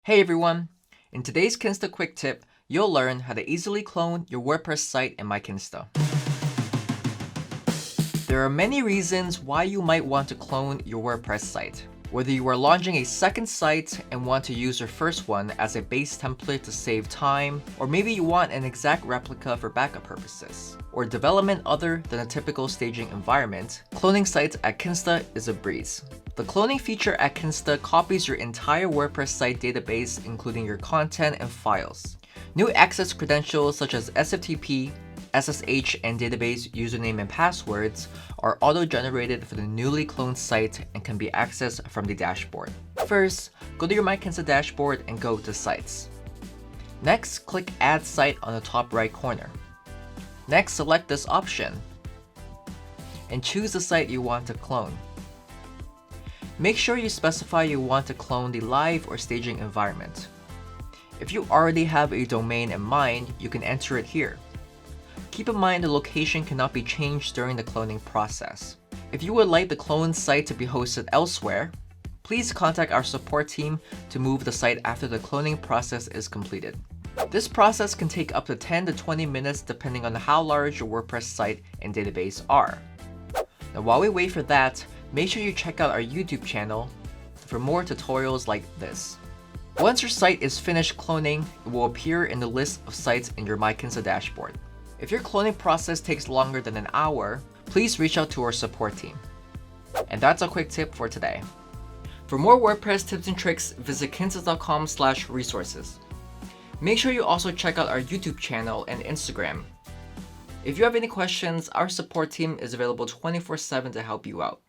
Hey everyone! In today's Kinsta Quick Tip, you'll learn how to easily clone your WordPress site in MyKinsta. There are many reasons why you might want to clone your WordPress site. Whether you are launching a second site and want to use your first one as a base template to save time, or maybe you want an exact replica for backup purposes, or development other than a typical staging environment, cloning sites at Kinsta is a breeze. The cloning feature at Kinsta copies your entire WordPress site database, including your content and files. New access credentials such as SFTP, SSH, and database username and passwords are auto-generated for the newly cloned site and can be accessed from the dashboard. First, go to your MyKinsta dashboard and go to Sites. Next, click Add Site on the top right corner. Next, select this option and choose the site you want to clone. Make sure you specify you want to clone the live or staging environment. If you already have a domain in mind, you can enter it here. Keep in mind the location cannot be changed during the cloning process. If you would like the cloned site to be hosted elsewhere, please contact our support team to move the site after the cloning process is completed. This process can take up to 10 to 20 minutes depending on how large your WordPress site and database are. Now while we wait for that, make sure you check out our YouTube channel for more tutorials like this. Once your site is finished cloning, it will appear in the list of sites in your MyKinsta dashboard. If your cloning process takes longer than an hour, please reach out to our support team. And that's a quick tip for today. For more WordPress tips and tricks, visit kinsta.com/resources. Make sure you also check out our YouTube channel and Instagram. If you have any questions, our support team is available 24/7 to help you out.